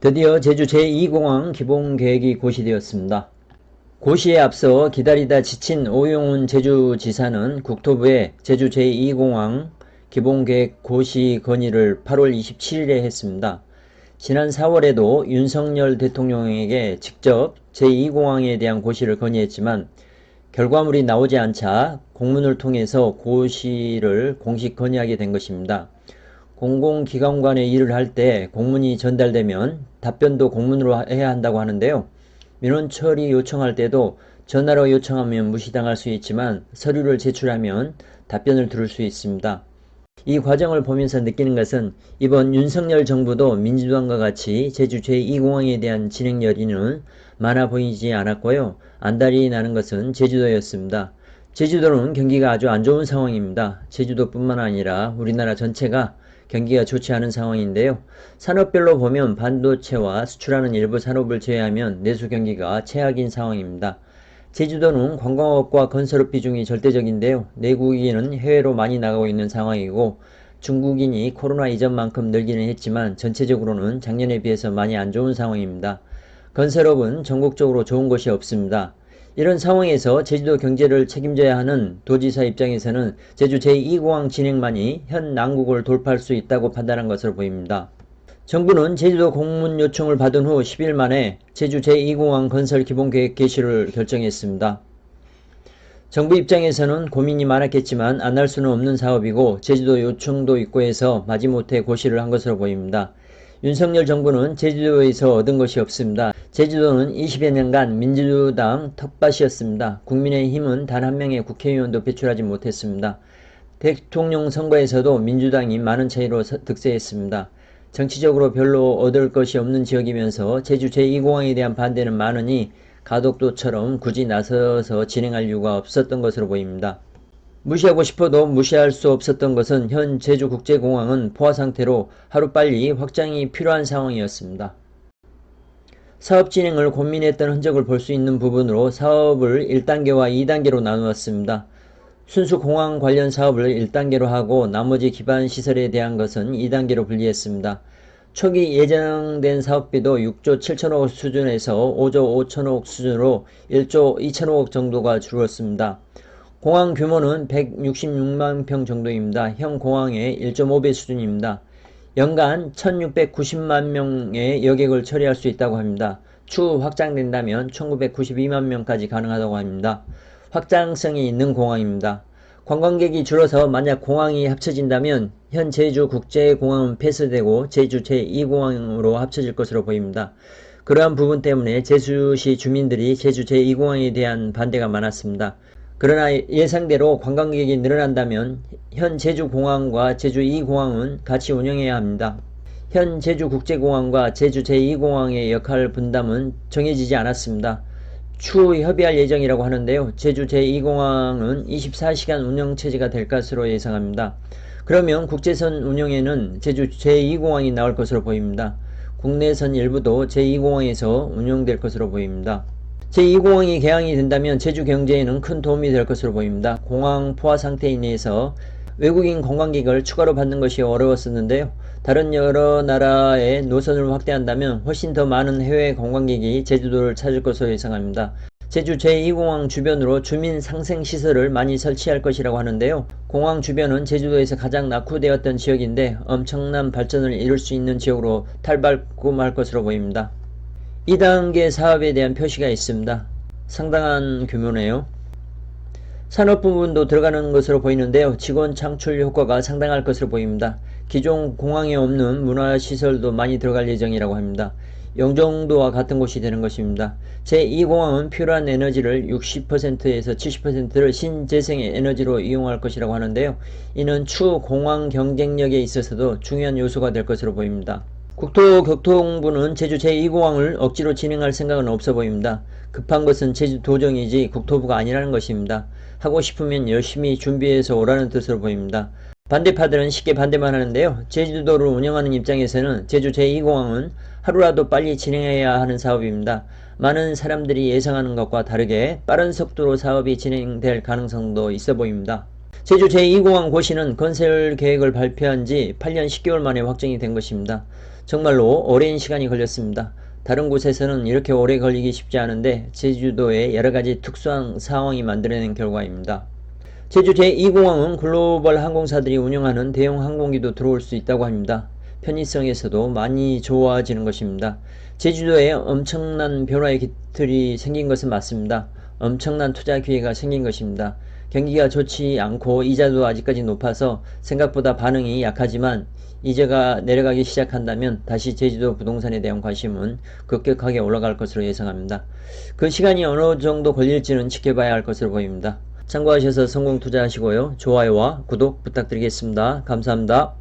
드디어 제주 제2공항 기본계획이 고시되었습니다. 고시에 앞서 기다리다 지친 오용훈 제주지사는 국토부에 제주 제2공항 기본계획 고시 건의를 8월 27일에 했습니다. 지난 4월에도 윤석열 대통령에게 직접 제2공항에 대한 고시를 건의했지만 결과물이 나오지 않자 공문을 통해서 고시를 공식 건의하게 된 것입니다. 공공기관 간의 일을 할 때 공문이 전달되면 답변도 공문으로 해야 한다고 하는데요. 민원 처리 요청할 때도 전화로 요청하면 무시당할 수 있지만 서류를 제출하면 답변을 들을 수 있습니다. 이 과정을 보면서 느끼는 것은 이번 윤석열 정부도 민주당과 같이 제주 제2공항에 대한 진행 열의는 많아 보이지 않았고요. 안달이 나는 것은 제주도였습니다. 제주도는 경기가 아주 안 좋은 상황입니다. 제주도뿐만 아니라 우리나라 전체가 경기가 좋지 않은 상황인데요. 산업별로 보면 반도체와 수출하는 일부 산업을 제외하면 내수 경기가 최악인 상황입니다. 제주도는 관광업과 건설업 비중이 절대적인데요. 내국인은 해외로 많이 나가고 있는 상황이고 중국인이 코로나 이전만큼 늘기는 했지만 전체적으로는 작년에 비해서 많이 안 좋은 상황입니다. 건설업은 전국적으로 좋은 곳이 없습니다. 이런 상황에서 제주도 경제를 책임져야 하는 도지사 입장에서는 제주 제2공항 진행만이 현 난국을 돌파할 수 있다고 판단한 것으로 보입니다. 정부는 제주도 공문 요청을 받은 후 10일 만에 제주 제2공항 건설 기본계획 개시를 결정했습니다. 정부 입장에서는 고민이 많았겠지만 안 할 수는 없는 사업이고 제주도 요청도 있고 해서 마지못해 고시를 한 것으로 보입니다. 윤석열 정부는 제주도에서 얻은 것이 없습니다. 제주도는 20여 년간 민주당 텃밭이었습니다. 국민의힘은 단 한 명의 국회의원도 배출하지 못했습니다. 대통령 선거에서도 민주당이 많은 차이로 득세했습니다. 정치적으로 별로 얻을 것이 없는 지역이면서 제주 제2공항에 대한 반대는 많으니 가덕도처럼 굳이 나서서 진행할 이유가 없었던 것으로 보입니다. 무시하고 싶어도 무시할 수 없었던 것은 현 제주국제공항은 포화 상태로 하루빨리 확장이 필요한 상황이었습니다. 사업 진행을 고민했던 흔적을 볼 수 있는 부분으로 사업을 1단계와 2단계로 나누었습니다. 순수 공항 관련 사업을 1단계로 하고 나머지 기반 시설에 대한 것은 2단계로 분리했습니다. 초기 예정된 사업비도 6조 7천억 수준에서 5조 5천억 수준으로 1조 2천억 정도가 줄었습니다. 공항 규모는 166만 평 정도입니다. 현 공항의 1.5배 수준입니다. 연간 1690만 명의 여객을 처리할 수 있다고 합니다. 추후 확장된다면 1992만 명까지 가능하다고 합니다. 확장성이 있는 공항입니다. 관광객이 줄어서 만약 공항이 합쳐진다면 현 제주국제공항은 폐쇄되고 제주 제2공항으로 합쳐질 것으로 보입니다. 그러한 부분 때문에 제주시 주민들이 제주 제2공항에 대한 반대가 많았습니다. 그러나 예상대로 관광객이 늘어난다면 현 제주공항과 제주2공항은 같이 운영해야 합니다. 현 제주국제공항과 제주 제2공항의 역할 분담은 정해지지 않았습니다. 추후 협의할 예정이라고 하는데요. 제주 제2공항은 24시간 운영체제가 될 것으로 예상합니다. 그러면 국제선 운영에는 제주 제2공항이 나올 것으로 보입니다. 국내선 일부도 제2공항에서 운영될 것으로 보입니다. 제2공항이 개항이 된다면 제주 경제에는 큰 도움이 될 것으로 보입니다. 공항 포화 상태에 인해서 외국인 관광객을 추가로 받는 것이 어려웠었는데요. 다른 여러 나라의 노선을 확대한다면 훨씬 더 많은 해외 관광객이 제주도를 찾을 것으로 예상합니다. 제주 제2공항 주변으로 주민 상생시설을 많이 설치할 것이라고 하는데요. 공항 주변은 제주도에서 가장 낙후되었던 지역인데 엄청난 발전을 이룰 수 있는 지역으로 탈바꿈할 것으로 보입니다. 2단계 사업에 대한 표시가 있습니다. 상당한 규모네요. 산업 부분도 들어가는 것으로 보이는데요. 직원 창출 효과가 상당할 것으로 보입니다. 기존 공항에 없는 문화시설도 많이 들어갈 예정이라고 합니다. 영종도와 같은 곳이 되는 것입니다. 제2공항은 필요한 에너지를 60%에서 70%를 신재생 에너지로 이용할 것이라고 하는데요. 이는 추후 공항 경쟁력에 있어서도 중요한 요소가 될 것으로 보입니다. 국토교통부는 제주 제2공항을 억지로 진행할 생각은 없어 보입니다. 급한 것은 제주도정이지 국토부가 아니라는 것입니다. 하고 싶으면 열심히 준비해서 오라는 뜻으로 보입니다. 반대파들은 쉽게 반대만 하는데요. 제주도를 운영하는 입장에서는 제주 제2공항은 하루라도 빨리 진행해야 하는 사업입니다. 많은 사람들이 예상하는 것과 다르게 빠른 속도로 사업이 진행될 가능성도 있어 보입니다. 제주 제2공항 고시는 건설 계획을 발표한 지 8년 10개월 만에 확정이 된 것입니다. 정말로 오랜 시간이 걸렸습니다. 다른 곳에서는 이렇게 오래 걸리기 쉽지 않은데 제주도의 여러가지 특수한 상황이 만들어낸 결과입니다. 제주 제2공항은 글로벌 항공사들이 운영하는 대형 항공기도 들어올 수 있다고 합니다. 편의성에서도 많이 좋아지는 것입니다. 제주도에 엄청난 변화의 기틀이 생긴 것은 맞습니다. 엄청난 투자 기회가 생긴 것입니다. 경기가 좋지 않고 이자도 아직까지 높아서 생각보다 반응이 약하지만 이자가 내려가기 시작한다면 다시 제주도 부동산에 대한 관심은 급격하게 올라갈 것으로 예상합니다. 그 시간이 어느 정도 걸릴지는 지켜봐야 할 것으로 보입니다. 참고하셔서 성공 투자하시고요. 좋아요와 구독 부탁드리겠습니다. 감사합니다.